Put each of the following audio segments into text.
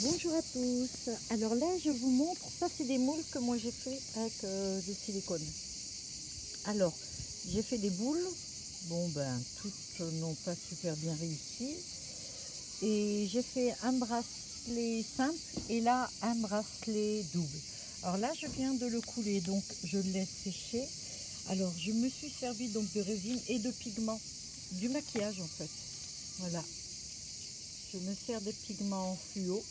Bonjour à tous. Alors là, je vous montre, ça c'est des moules que moi j'ai fait avec du silicone. Alors, j'ai fait des boules. Bon ben, toutes n'ont pas super bien réussi. Et j'ai fait un bracelet simple et là un bracelet double. Alors là, je viens de le couler, donc je le laisse sécher. Alors, je me suis servi donc de résine et de pigments, du maquillage en fait. Voilà. Je me sers des pigments fluo.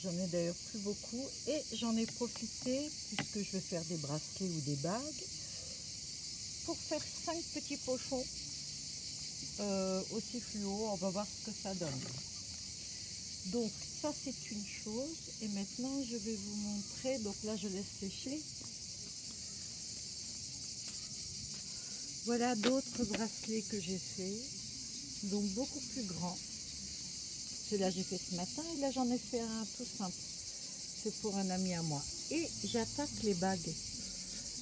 J'en ai d'ailleurs plus beaucoup et j'en ai profité, puisque je vais faire des bracelets ou des bagues, pour faire 5 petits pochons aussi fluo. On va voir ce que ça donne. Donc ça c'est une chose, et maintenant je vais vous montrer. Donc là je laisse sécher. Voilà d'autres bracelets que j'ai fait, donc beaucoup plus grands. Celui-là j'ai fait ce matin et là j'en ai fait un tout simple. C'est pour un ami à moi. Et j'attaque les bagues.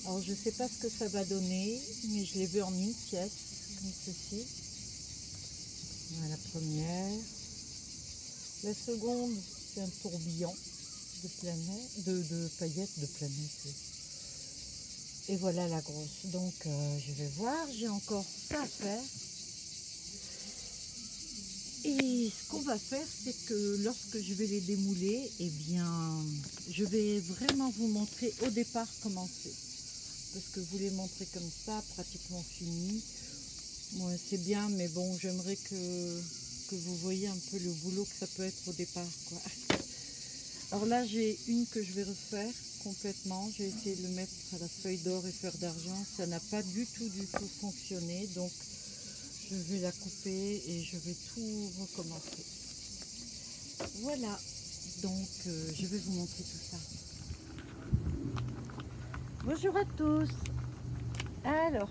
Alors je ne sais pas ce que ça va donner, mais je l'ai vu en une pièce, comme ceci. Voilà la première. La seconde, c'est un tourbillon de planète, de paillettes de planète. Oui. Et voilà la grosse. Donc je vais voir, j'ai encore ça à faire. Et ce qu'on va faire, c'est que lorsque je vais les démouler, eh bien, je vais vraiment vous montrer au départ comment c'est. Parce que vous les montrer comme ça, pratiquement fini, moi c'est bien, mais bon, j'aimerais que vous voyez un peu le boulot que ça peut être au départ, quoi. Alors là, j'ai une que je vais refaire complètement. J'ai essayé de le mettre à la feuille d'or et fer d'argent. Ça n'a pas du tout fonctionné. Donc, je vais la couper et je vais tout recommencer. Voilà. Donc, je vais vous montrer tout ça. Bonjour à tous. Alors,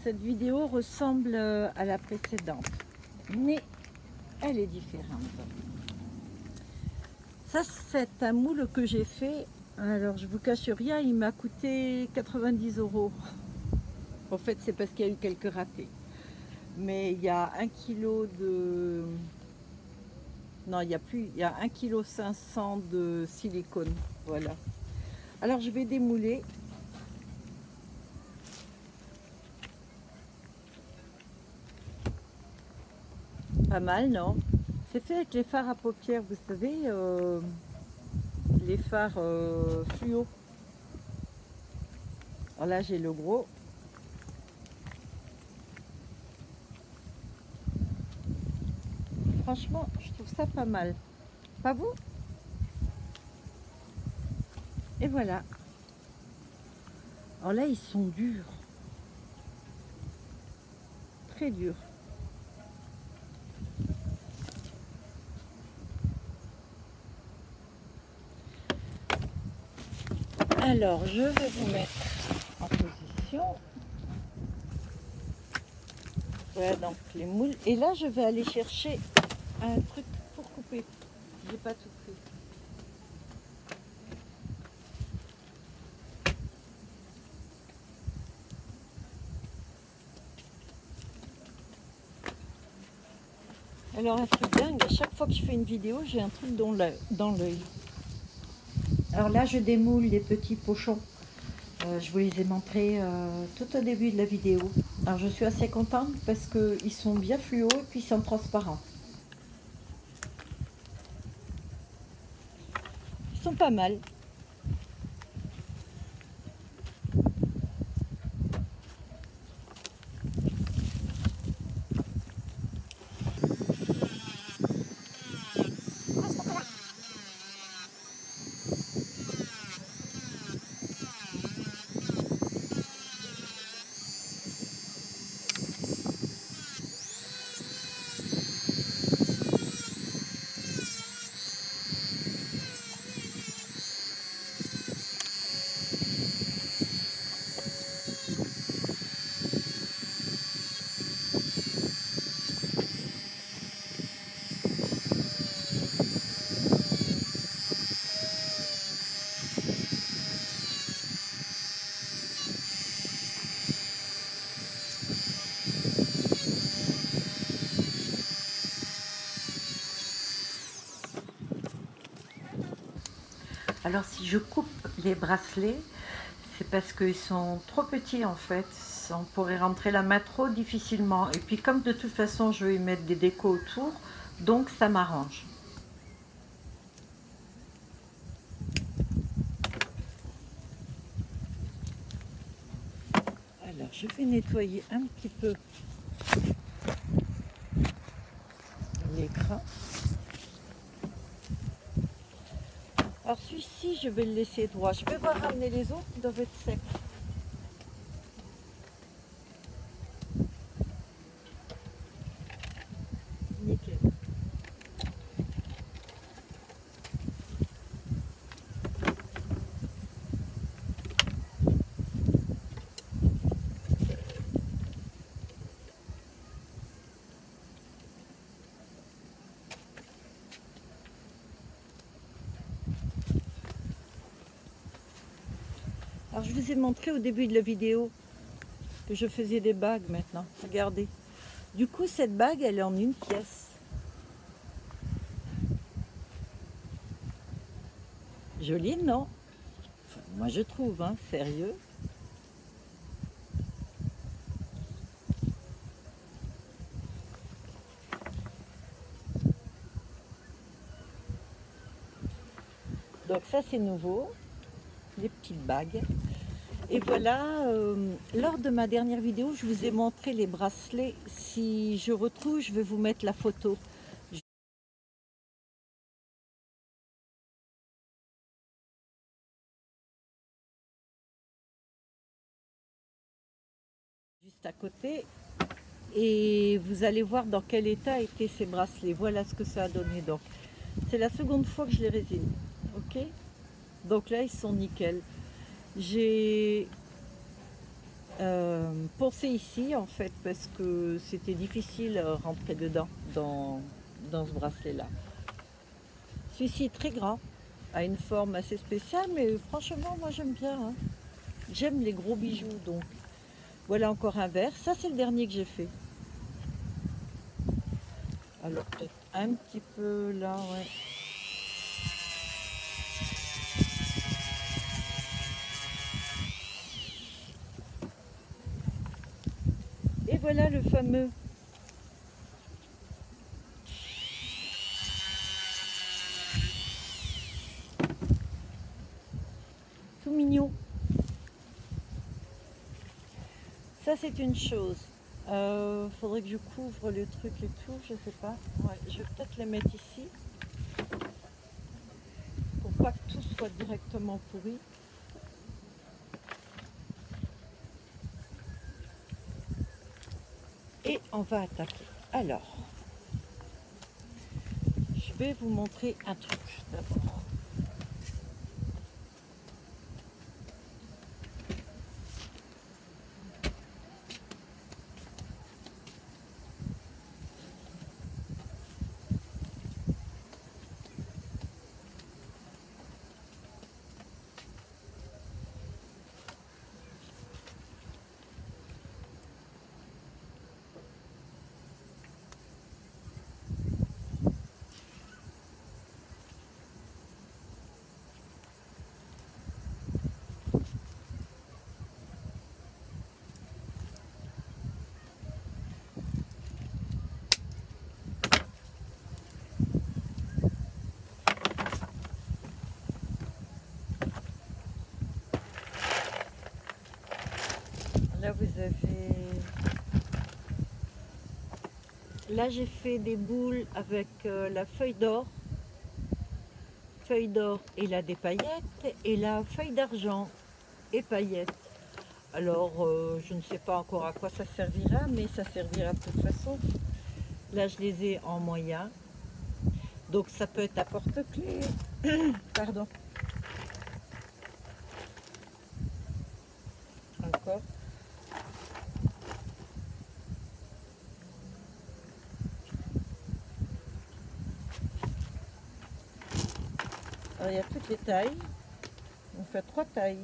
cette vidéo ressemble à la précédente, mais elle est différente. Ça, c'est un moule que j'ai fait. Alors, je vous cache rien, il m'a coûté 90 €. En fait, c'est parce qu'il y a eu quelques ratés. Mais il y a 1 kg de... Non, il y a plus. Il y a 1,5 kg de silicone. Voilà. Alors, je vais démouler. Pas mal, non? C'est fait avec les fards à paupières, vous savez, les fards fluo. Alors là, j'ai le gros. Franchement, je trouve ça pas mal. Pas vous? Et voilà. Alors là, ils sont durs. Très durs. Alors, je vais vous mettre en position. Voilà donc les moules. Et là, je vais aller chercher un truc pour couper. J'ai pas tout pris. Alors, un truc dingue, à chaque fois que je fais une vidéo, j'ai un truc dans l'œil. Alors là, je démoule les petits pochons. Je vous les ai montrés tout au début de la vidéo. Alors, je suis assez contente parce qu'ils sont bien fluo et puis ils sont transparents. Ils sont pas mal. Alors si je coupe les bracelets, c'est parce qu'ils sont trop petits en fait. On pourrait rentrer la main trop difficilement. Et puis comme de toute façon je vais y mettre des décos autour, donc ça m'arrange. Alors je vais nettoyer un petit peu l'écran. Alors celui-ci, je vais le laisser droit. Je vais voir ramener les autres, ils doivent être secs. Nickel. Alors je vous ai montré au début de la vidéo que je faisais des bagues maintenant. Regardez. Du coup, cette bague, elle est en une pièce. Jolie, non? Enfin, moi, je trouve, hein, sérieux. Donc ça, c'est nouveau. Les petites bagues. Et voilà, lors de ma dernière vidéo, je vous ai montré les bracelets. Si je retrouve, je vais vous mettre la photo. Juste à côté. Et vous allez voir dans quel état étaient ces bracelets. Voilà ce que ça a donné. Donc, c'est la seconde fois que je les résine. Ok? Donc là, ils sont nickel. J'ai pensé ici, en fait, parce que c'était difficile à rentrer dedans, dans ce bracelet-là. Celui-ci est très grand, a une forme assez spéciale, mais franchement, moi, j'aime bien. Hein. J'aime les gros bijoux, donc. Voilà encore un verre. Ça, c'est le dernier que j'ai fait. Alors, peut-être un petit peu là, ouais. Et voilà le fameux. Tout mignon. Ça, c'est une chose. Faudrait que je couvre le truc et tout, je sais pas. Ouais, je vais peut-être les mettre ici. Pour pas que tout soit directement pourri. Et on va attaquer. Alors, je vais vous montrer un truc d'abord. Là, vous avez... Là, j'ai fait des boules avec la feuille d'or et là des paillettes, et la feuille d'argent et paillettes. Alors, je ne sais pas encore à quoi ça servira, mais ça servira de toute façon. Là, je les ai en moyen. Donc, ça peut être à porte-clés. Pardon. Encore. Alors, il y a toutes les tailles. On fait 3 tailles.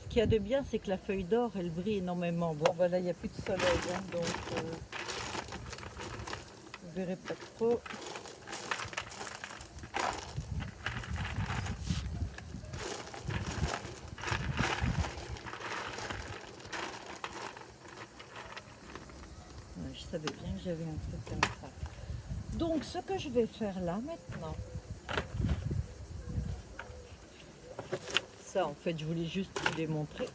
Ce qu'il y a de bien, c'est que la feuille d'or, elle brille énormément. Bon, voilà, il n'y a plus de soleil, hein, donc vous verrez pas trop. Je savais bien que j'avais un truc comme ça. Donc, ce que je vais faire là maintenant, ça en fait, je voulais juste vous démontrer,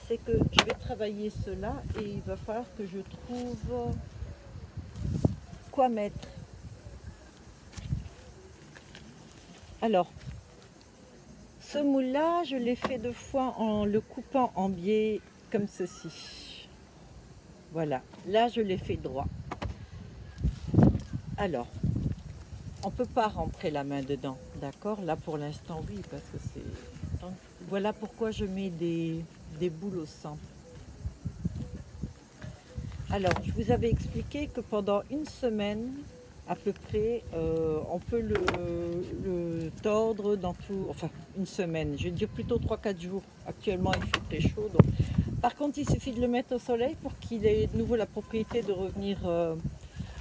c'est que je vais travailler cela et il va falloir que je trouve quoi mettre. Alors, ce moule-là, je l'ai fait 2 fois en le coupant en biais comme ceci. Voilà, là je l'ai fait droit. Alors, on ne peut pas rentrer la main dedans, d'accord? Là pour l'instant oui, parce que c'est... Donc, voilà pourquoi je mets des boules au centre. Alors, je vous avais expliqué que pendant une semaine, à peu près, on peut le tordre dans tout... Enfin, une semaine, je vais dire plutôt 3-4 jours. Actuellement, il fait très chaud. Donc... Par contre, il suffit de le mettre au soleil pour qu'il ait de nouveau la propriété de revenir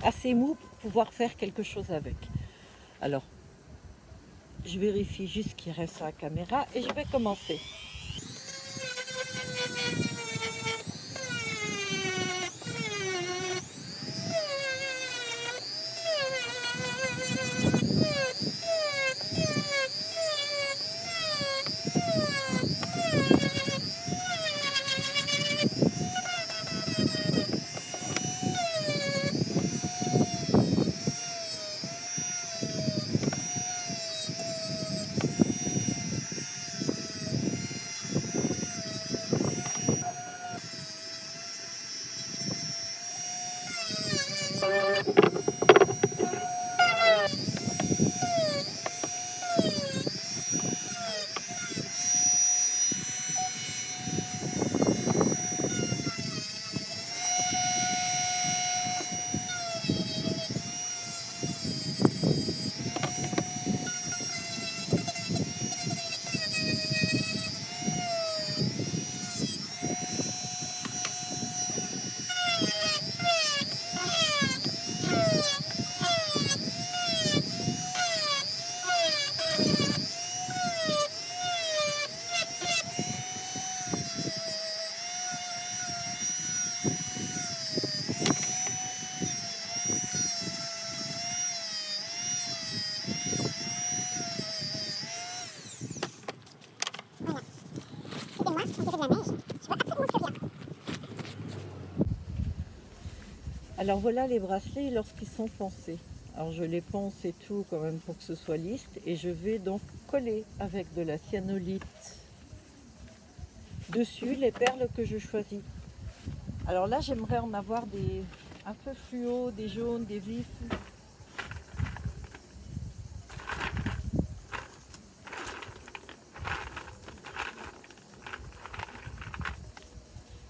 assez mou pour pouvoir faire quelque chose avec. Alors, je vérifie juste qu'il reste à la caméra et je vais commencer. Alors voilà les bracelets lorsqu'ils sont poncés. Alors je les ponce et tout quand même pour que ce soit lisse et je vais donc coller avec de la cyanolite dessus les perles que je choisis. Alors là j'aimerais en avoir des un peu fluo, des jaunes, des vifs.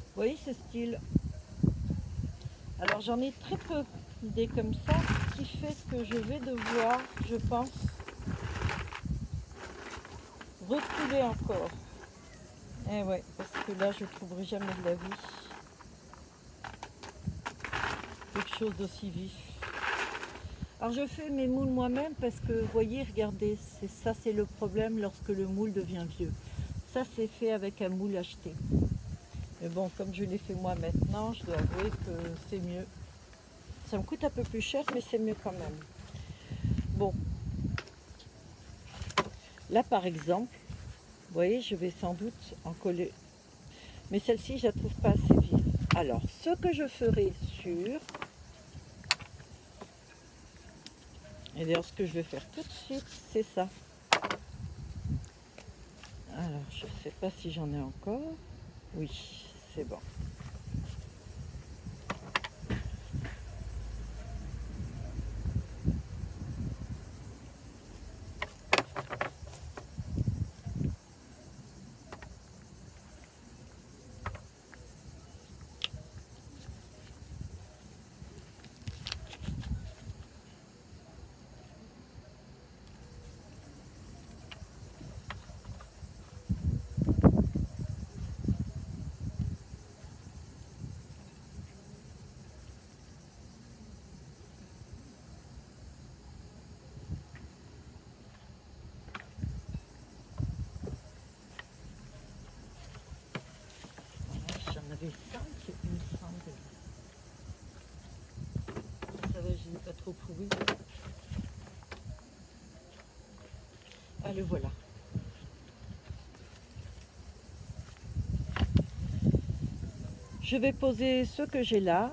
Vous voyez ce style? Alors j'en ai très peu d'idées comme ça, ce qui fait que je vais devoir, je pense, retrouver encore. Eh ouais, parce que là je ne trouverai jamais de la vie quelque chose d'aussi vif. Alors je fais mes moules moi-même parce que, vous voyez, regardez, c'est le problème lorsque le moule devient vieux. Ça c'est fait avec un moule acheté. Mais bon, comme je l'ai fait moi maintenant, je dois avouer que c'est mieux. Ça me coûte un peu plus cher, mais c'est mieux quand même. Bon. Là, par exemple, vous voyez, je vais sans doute en coller. Mais celle-ci, je la trouve pas assez vive. Alors, ce que je ferai sur... Et d'ailleurs, ce que je vais faire tout de suite, c'est ça. Alors, je ne sais pas si j'en ai encore. Oui, c'est bon. J'en avais 5, il me semble. voilà. Je vais poser ce que j'ai là.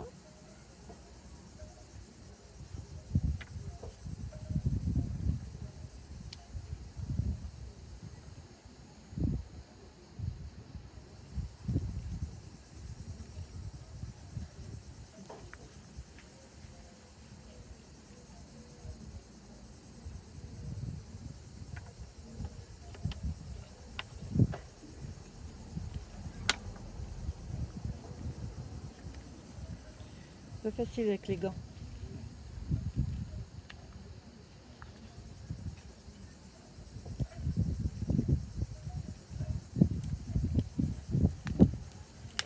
Pas facile avec les gants.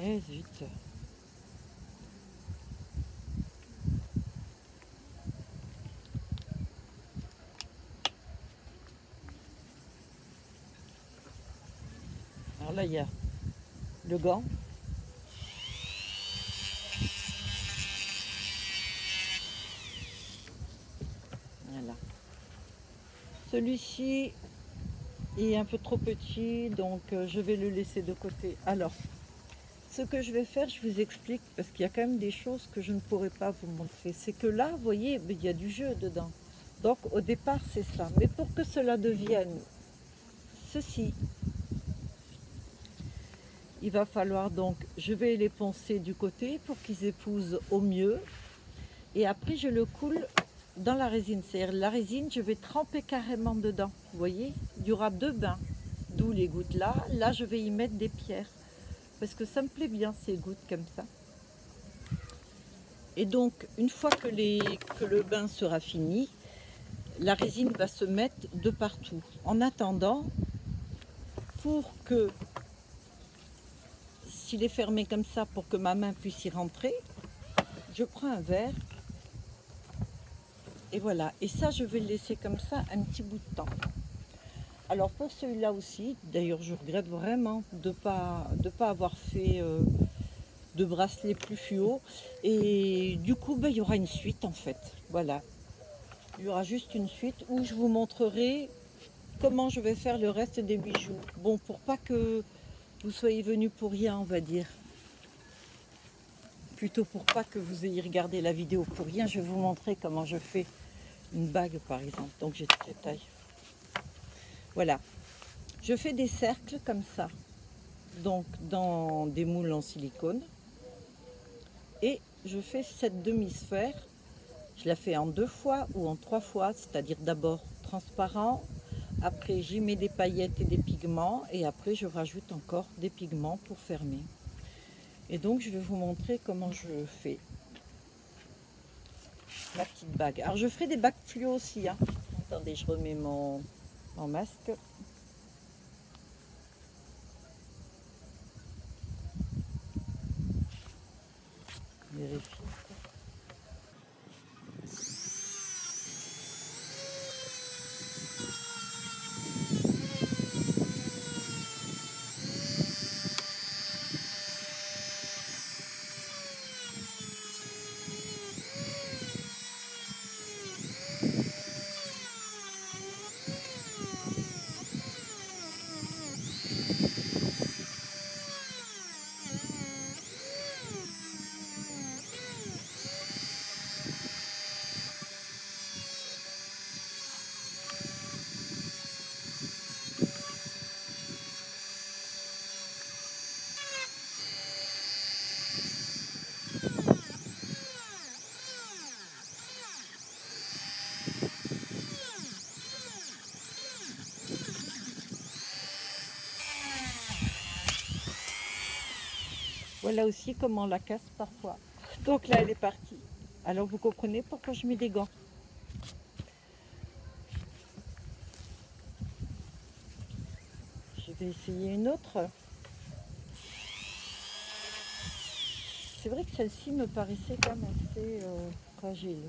Eh zut. Alors là, il y a le gant. Voilà. Celui-ci est un peu trop petit, donc je vais le laisser de côté. Alors, ce que je vais faire, je vous explique, parce qu'il y a quand même des choses que je ne pourrais pas vous montrer. C'est que là, vous voyez, il y a du jeu dedans. Donc, au départ, c'est ça. Mais pour que cela devienne ceci, il va falloir donc, je vais les poncer du côté pour qu'ils épousent au mieux. Et après, je le coule dans la résine. C'est-à-dire, la résine, je vais tremper carrément dedans. Vous voyez, il y aura 2 bains. D'où les gouttes là. Là, je vais y mettre des pierres. Parce que ça me plaît bien, ces gouttes comme ça. Et donc, une fois que le bain sera fini, la résine va se mettre de partout. En attendant, pour que, s'il est fermé comme ça, pour que ma main puisse y rentrer, je prends un verre. Et voilà. Et ça, je vais le laisser comme ça un petit bout de temps. Alors pour celui-là aussi, d'ailleurs je regrette vraiment de pas avoir fait de bracelet plus fluo. Et du coup, ben, il y aura une suite en fait. Voilà. Il y aura juste une suite où je vous montrerai comment je vais faire le reste des bijoux. Bon, pour pas que vous soyez venus pour rien, on va dire. Plutôt pour pas que vous ayez regardé la vidéo pour rien, je vais vous montrer comment je fais une bague par exemple. Donc j'ai toutes les tailles. Voilà. Je fais des cercles comme ça. Donc dans des moules en silicone. Et je fais cette demi-sphère. Je la fais en 2 fois ou en 3 fois. C'est-à-dire d'abord transparent. Après j'y mets des paillettes et des pigments. Et après je rajoute encore des pigments pour fermer. Et donc je vais vous montrer comment je fais la petite bague. Alors je ferai des bagues fluo aussi. Hein. Attendez, je remets mon masque. Vérifie. Voilà aussi comment on la casse parfois. Donc là, elle est partie. Alors vous comprenez pourquoi je mets des gants. Je vais essayer une autre. C'est vrai que celle-ci me paraissait quand même assez fragile.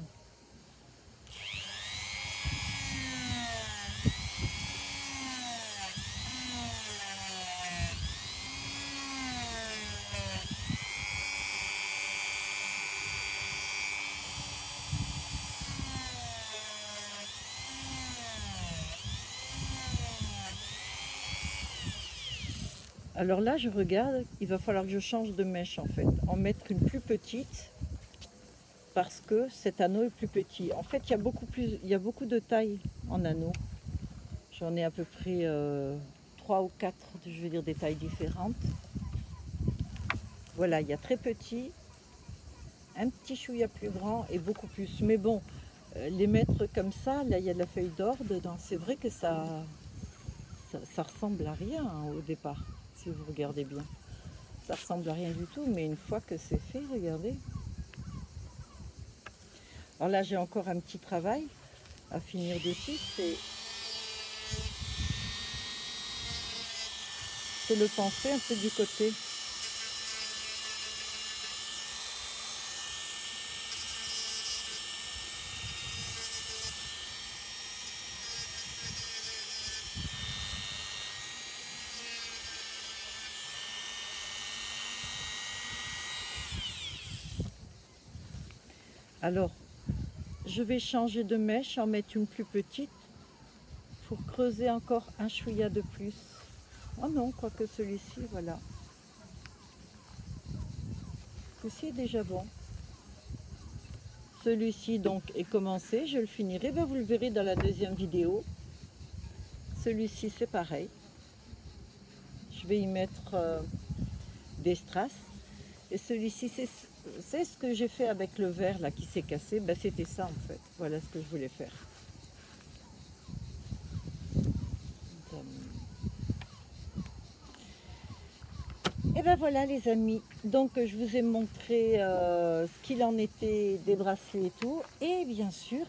Alors là, je regarde, il va falloir que je change de mèche en fait, en mettre une plus petite parce que cet anneau est plus petit. En fait, il y a beaucoup de tailles en anneau. J'en ai à peu près 3 ou 4, je veux dire, des tailles différentes. Voilà, il y a très petit, un petit chouïa plus grand et beaucoup plus. Mais bon, les mettre comme ça, là il y a de la feuille d'or dedans. C'est vrai que ça ressemble à rien hein, au départ, si vous regardez bien. Ça ressemble à rien du tout, mais une fois que c'est fait, regardez. Alors là, j'ai encore un petit travail à finir dessus. C'est le penser un peu du côté. Alors, je vais changer de mèche, en mettre une plus petite pour creuser encore un chouïa de plus. Oh non, quoique celui-ci, voilà. Celui-ci est déjà bon. Celui-ci donc est commencé, je le finirai, ben, vous le verrez dans la deuxième vidéo. Celui-ci c'est pareil. Je vais y mettre des strass. Et celui-ci c'est ce que j'ai fait avec le verre là qui s'est cassé. Ben, c'était ça en fait. Voilà ce que je voulais faire. Et ben voilà les amis, donc je vous ai montré ce qu'il en était des bracelets et tout, et bien sûr,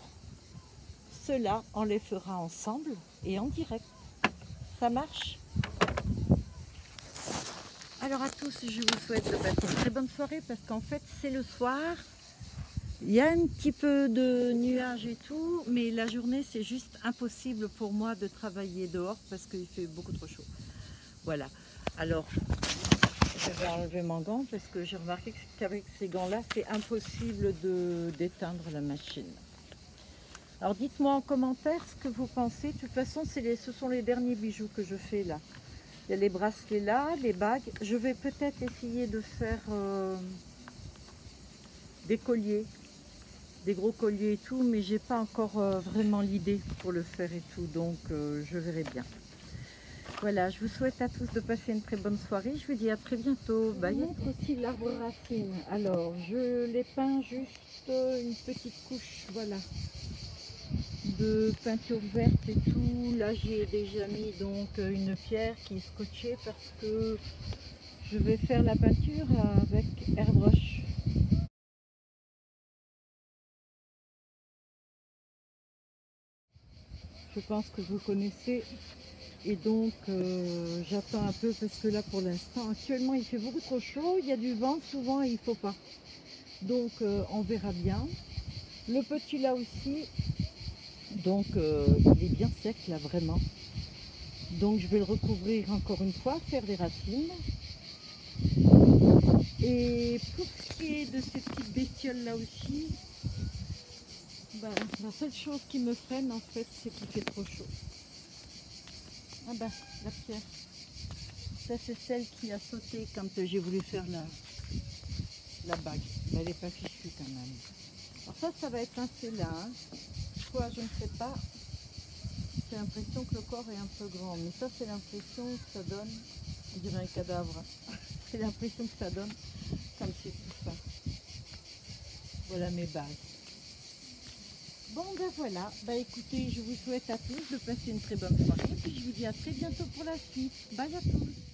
cela on les fera ensemble et en direct. Ça marche? Alors à tous, je vous souhaite de passer une très bonne soirée parce qu'en fait c'est le soir, il y a un petit peu de nuages et tout, mais la journée c'est juste impossible pour moi de travailler dehors parce qu'il fait beaucoup trop chaud. Voilà, alors je vais enlever mon gant parce que j'ai remarqué qu'avec ces gants-là, c'est impossible d'éteindre la machine. Alors dites-moi en commentaire ce que vous pensez. De toute façon, ce sont les derniers bijoux que je fais là. Il y a les bracelets là, les bagues. Je vais peut-être essayer de faire des colliers, des gros colliers et tout, mais j'ai pas encore vraiment l'idée pour le faire et tout, donc je verrai bien. Voilà, je vous souhaite à tous de passer une très bonne soirée. Je vous dis à très bientôt. Bye. Je vous montre aussi l'arbre racine. Alors, je l'ai peint juste une petite couche, voilà, de peinture verte et tout. Là, j'ai déjà mis donc une pierre qui est scotchée parce que je vais faire la peinture avec airbrush. Je pense que vous connaissez. Et donc j'attends un peu parce que là pour l'instant, actuellement il fait beaucoup trop chaud, il y a du vent souvent et il ne faut pas. Donc on verra bien. Le petit là aussi, donc il est bien sec là vraiment. Donc je vais le recouvrir encore une fois, faire des racines. Et pour ce qui est de ces petites bestioles là aussi, ben, la seule chose qui me freine en fait c'est qu'il fait trop chaud. Ah ben la pierre. Ça c'est celle qui a sauté quand j'ai voulu faire la bague. Mais elle n'est pas fichue quand même. Alors ça va être un félin. Hein. Quoi, je ne sais pas. J'ai l'impression que le corps est un peu grand. Mais ça c'est l'impression que ça donne. On dirait un cadavre. C'est l'impression que ça donne comme c'est tout ça. Voilà mes bagues. Bon ben voilà. Bah écoutez, je vous souhaite à tous de passer une très bonne soirée. Et puis je vous dis à très bientôt pour la suite. Bye à tous.